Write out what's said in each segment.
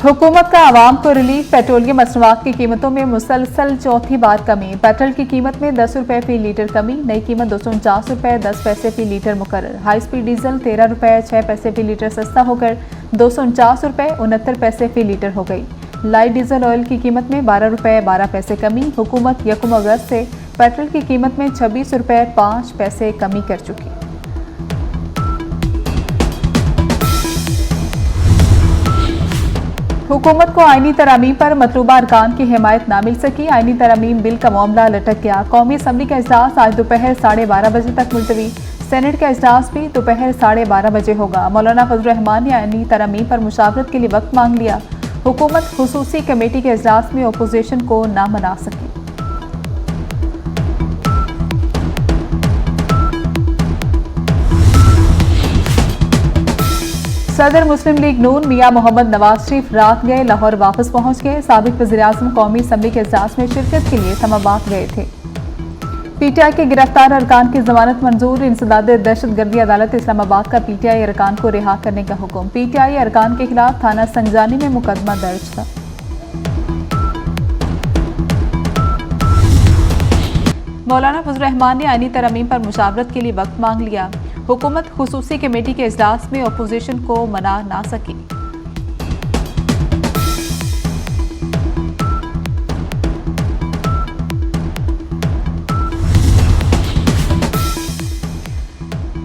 हुकूमत का आवाम को रिलीफ। पेट्रोलियम मसनूआत की कीमतों में मुसलसल चौथी बार कमी। पेट्रोल की कीमत में 10 रुपये फी लीटर कमी। नई कीमत 249 रुपये 10 पैसे फी लीटर मुकर्रर। हाई स्पीड डीजल 13 रुपये 6 पैसे फी लीटर सस्ता होकर 249 रुपये 69 पैसे फी लीटर हो गई। लाइट डीजल ऑयल की कीमत में 12 रुपये 12 पैसे कमी। हुकूमत 1 अगस्त से पेट्रोल की कीमत में 26 रुपये 5 पैसे कमी कर चुकी। हुकूमत को आईनी तरामीम पर मतलूबा अरकान की हिमायत ना मिल सकी। आईनी तरामीम बिल का मामला लटक गया। कौमी असम्बली का इजलास आज दोपहर 12:30 बजे तक मुलतवी। सेनेट का इजलास भी दोपहर 12:30 बजे होगा। मौलाना फजल रहमान ने आईनी तरामीम पर मुशावरत के लिए वक्त मांग लिया। हुकूमत खुसूसी कमेटी के इजलास में अपोजिशन को ना मना सकी। सदर मुस्लिम लीग नून मियां मोहम्मद नवाज शरीफ रात गए लाहौर वापस पहुंच गए। साबिक वज़ीर-ए-आज़म कौमी असम्बली के इजलास में शिरकत के लिए इस्लामाबाद गए थे। पीटीआई के गिरफ्तार अरकान की जमानत मंजूर। इंसदाद दहशतगर्दी अदालत इस्लामाबाद का पीटीआई अरकान को रिहा करने का हुक्म। पीटीआई अरकान के खिलाफ थाना संगजानी में मुकदमा दर्ज था। मौलाना फजल रहमान ने आईनी तरमीम पर मुशावरत के लिए वक्त मांग लिया। हुकूमत खुसूसी कमेटी के इजलास में अपोजिशन को मना ना सकी।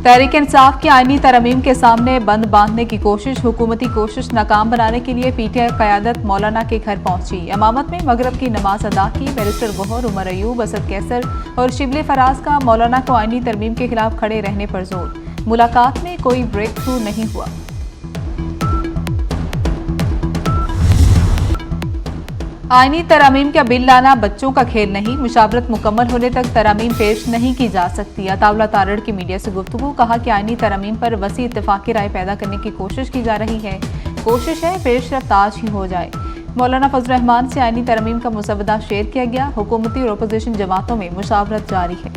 तहरीक इंसाफ की आईनी तरमीम के सामने बंद बांधने की कोशिश। हुकूमती कोशिश नाकाम बनाने के लिए पीटीआई क़यादत मौलाना के घर पहुंची। इमामत में मगरब की नमाज अदा की। बैरिस्टर गौहर, उमर अयूब, असद कैसर और शिबली फराज का मौलाना को आईनी तरमीम के खिलाफ खड़े रहने पर जोर। मुलाकात में कोई ब्रेक थ्रू नहीं हुआ। आईनी तरामीम का बिल लाना बच्चों का खेल नहीं। मुशावरत मुकम्मल होने तक तरामीम पेश नहीं की जा सकती। अताउल्ला तारड़ की मीडिया से गुफ्तगू। कहा कि आईनी तरामीम पर वसी इत्तेफाकी राय पैदा करने की कोशिश की जा रही है। कोशिश है पेशरफ्त आज ही हो जाए। मौलाना फजल रहमान से आईनी तरामीम का मुसवदा शेयर किया गया। हुकूमती और अपोजिशन जमातों में मुशावरत जारी है।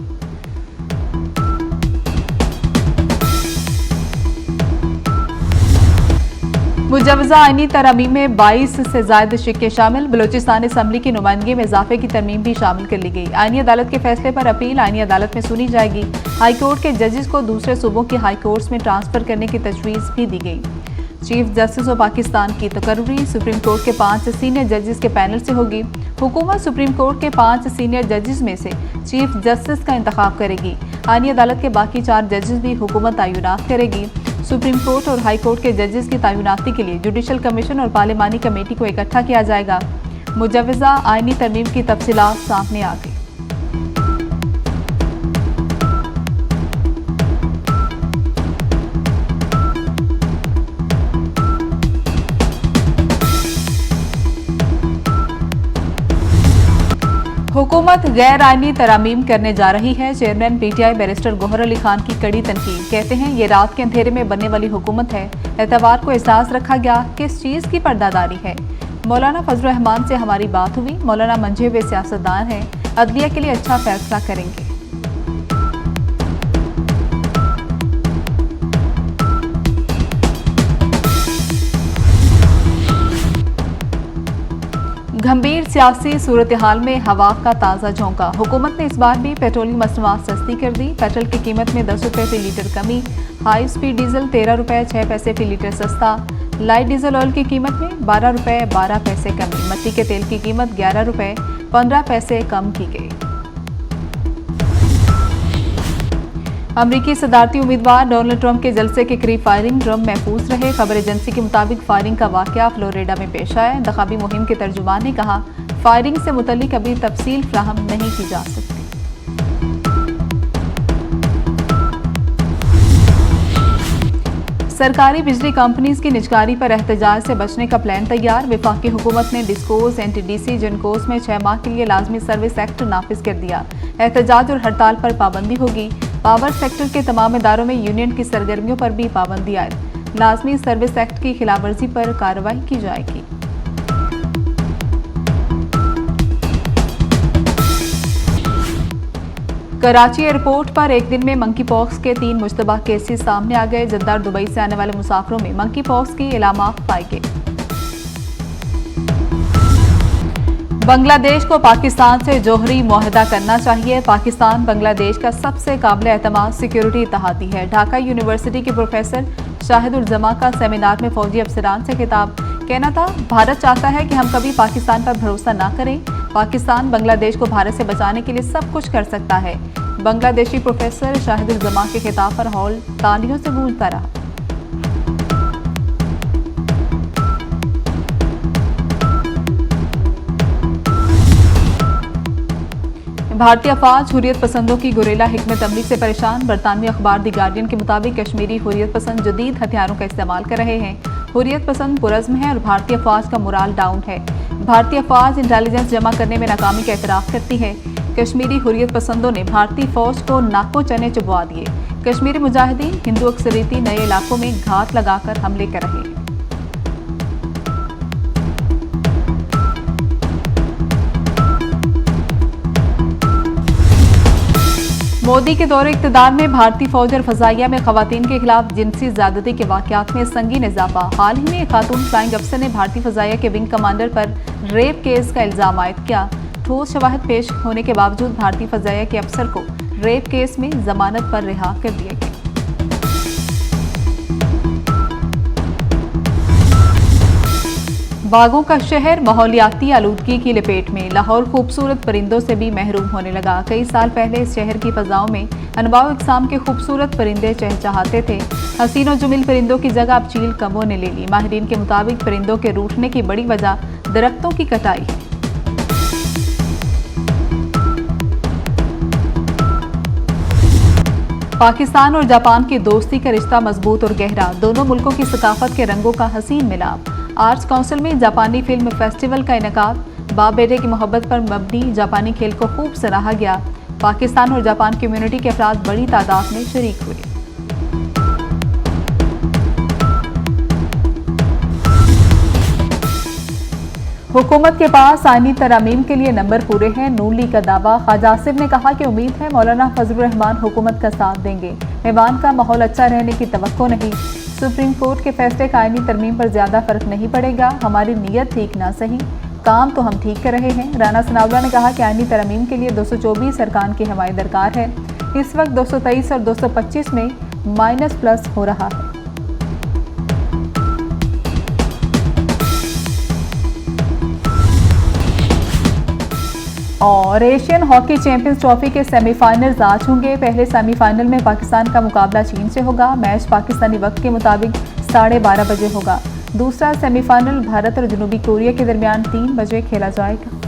मुजवजा आईनी तरमीम में 22 से ज्यादा शिक्के शामिल। बलोचिस्तान असम्बली की नुमाइंदगी में इजाफे की तरमीम भी शामिल कर ली गई। आईनी अदालत के फैसले पर अपील आईनी अदालत में सुनी जाएगी। हाई कोर्ट के जजेस को दूसरे सूबों की हाई कोर्ट्स में ट्रांसफर करने की तजवीज़ भी दी गई। चीफ जस्टिस ऑफ पाकिस्तान की तकर्री सुप्रीम कोर्ट के 5 सीनियर जजेस के पैनल से होगी। हुकूमत सुप्रीम कोर्ट के 5 सीनियर जजेस में से चीफ जस्टिस का इंतखाब करेगी। आईनी अदालत के बाकी 4 जजेस भी हुकूमत तयनात करेगी। सुप्रीम कोर्ट और हाई कोर्ट के जजेस की तयनाती के लिए जुडिशल कमीशन और पार्लिमानी कमेटी को इकट्ठा किया जाएगा। मुजवजा आईनी तरमीम की तफसीलात सामने आ गई। हुकूमत गैर आईनी तरामीम करने जा रही है। Chairman PTI barrister Gauhar Ali Khan की कड़ी तनकीद। कहते हैं ये रात के अंधेरे में बनने वाली हुकूमत है। एतवार को एहसास रखा गया किस चीज़ की पर्दादारी है। मौलाना फजल रहमान से हमारी बात हुई। मौलाना मंझे हुए सियासतदान हैं, अदलिया के लिए अच्छा फैसला करेंगे। गंभीर सियासी सूरत हाल में हवा का ताज़ा झोंका। हुकूमत ने इस बार भी पेट्रोलियम मसनूआत सस्ती कर दी। पेट्रोल की कीमत में 10 रुपये फी लीटर कमी। हाई स्पीड डीजल 13 रुपये 6 पैसे फी लीटर सस्ता। लाइट डीजल ऑयल की कीमत में 12 रुपये 12 पैसे कमी। मट्टी के तेल की कीमत 11 रुपये 15 पैसे कम की गई। अमरीकी सदारती उम्मीदवार डोनाल्ड ट्रंप के जलसे के करीब फायरिंग। ट्रंप महफूज रहे। खबर एजेंसी के मुताबिक फायरिंग का वाकया फ्लोरिडा में पेश आया। इंतखाबी मुहिम के तर्जुमान ने कहा फायरिंग से मुतल्लिक अभी तफसील फ्राहम नहीं की जा सकती। सरकारी बिजली कंपनीज की निजकारी पर एहतजाज से बचने का प्लान तैयार। वफाकी हुकूमत ने डिस्कोज, एनटीडीसी, जिनकोस में 6 माह के लिए लाजमी सर्विस एक्ट नाफिज कर दिया। एहतजाज और हड़ताल पर पाबंदी होगी। पावर सेक्टर के तमाम इदारों में यूनियन की सरगर्मियों पर भी पाबंदी आयद। लाजमी सर्विस एक्ट की खिलाफवर्जी पर कार्रवाई की जाएगी। कराची एयरपोर्ट पर एक दिन में मंकी पॉक्स के 3 मुश्तबा केसेस सामने आ गए। जद्दा और दुबई से आने वाले मुसाफिरों में मंकी पॉक्स की इलामात पाए गए। बांग्लादेश को पाकिस्तान से जौहरी मुआहदा करना चाहिए। पाकिस्तान बांग्लादेश का सबसे काबिल एतमाद सिक्योरिटी इत्तेहादी है। ढाका यूनिवर्सिटी के प्रोफेसर शाहिदुल जमा का सेमिनार में फौजी अफसरान से खिताब। कहना था, भारत चाहता है कि हम कभी पाकिस्तान पर भरोसा ना करें। पाकिस्तान बांग्लादेश को भारत से बचाने के लिए सब कुछ कर सकता है। बांग्लादेशी प्रोफेसर शाहिदुल जमा के खिताब पर हॉल तालियों से गूंजता रहा। भारतीय अफवाज हुर्रियत पसंदों की गुरेला हिकमत अमली से परेशान। बरतानवी अखबार दी गार्डियन के मुताबिक कश्मीरी हुर्रियत पसंद जदीद हथियारों का इस्तेमाल कर रहे हैं। हुर्रियत पसंद पुरज़्म है और भारतीय अफवाज का मोराल डाउन है। भारतीय अफवाज इंटेलिजेंस जमा करने में नाकामी का एतराफ़ करती है। कश्मीरी हुर्रियत पसंदों ने भारतीय फौज को नाकों चने चुभवा दिए। कश्मीरी मुजाहिदीन हिंदू अक्सरियती नए इलाकों में घात लगाकर हमले कर रहे हैं। मोदी के दौरे इक़्तिदार में भारतीय फौज और फजाइया में खवातीन के खिलाफ जिनसी ज़्यादती के वाक़यात में संगीन इजाफा। हाल ही में एक खातून फ्लाइंग अफसर ने भारतीय फजाइया के विंग कमांडर पर रेप केस का इल्ज़ाम आयद किया। ठोस शवाहिद पेश होने के बावजूद भारतीय फजाइया के अफसर को रेप केस में जमानत पर रिहा कर दिया गया। बागों का शहर माहौलियाती आलूदगी की लपेट में। लाहौर खूबसूरत परिंदों से भी महरूम होने लगा। कई साल पहले इस शहर की फजाओं में अनवाउ इकसाम के खूबसूरत परिंदे चहचहाते थे। हसीन और जुमिल परिंदों की जगह अब चील कौवों ने ले ली। माहिरीन के मुताबिक परिंदों के रूठने की बड़ी वजह दरख्तों की कटाई है। पाकिस्तान और जापान की दोस्ती का रिश्ता मजबूत और गहरा। दोनों मुल्कों की सकाफत के रंगों का हसीन मिलाप। आर्ट्स काउंसिल में जापानी फिल्म फेस्टिवल का इनेकाद। बाप बेटे की मोहब्बत पर मबनी जापानी खेल को खूब सराहा गया। पाकिस्तान और जापान कम्युनिटी के अफराद बड़ी तादाद में शरीक हुए। हुकूमत के पास आईनी तरमीम के लिए नंबर पूरे हैं। नून लीग का दावा। ख्वाजा आसिफ ने कहा कि उम्मीद है मौलाना फजलुर रहमान हुकूमत का साथ देंगे। मेवान का माहौल अच्छा रहने की तवक्को नहीं। सुप्रीम कोर्ट के फैसले का आईनी तरमीम पर ज्यादा फर्क नहीं पड़ेगा। हमारी नीयत ठीक ना सही, काम तो हम ठीक कर रहे हैं। राना सनाउल्लाह ने कहा कि आईनी तरमीम के लिए 224 अरकान की हमायत दरकार है। इस वक्त 223 और 225 में माइनस प्लस हो रहा है। और एशियन हॉकी चैंपियंस ट्रॉफी के सेमीफाइनल्स आज होंगे। पहले सेमीफाइनल में पाकिस्तान का मुकाबला चीन से होगा। मैच पाकिस्तानी वक्त के मुताबिक 12:30 बजे होगा। दूसरा सेमीफाइनल भारत और जनूबी कोरिया के दरमियान 3 बजे खेला जाएगा।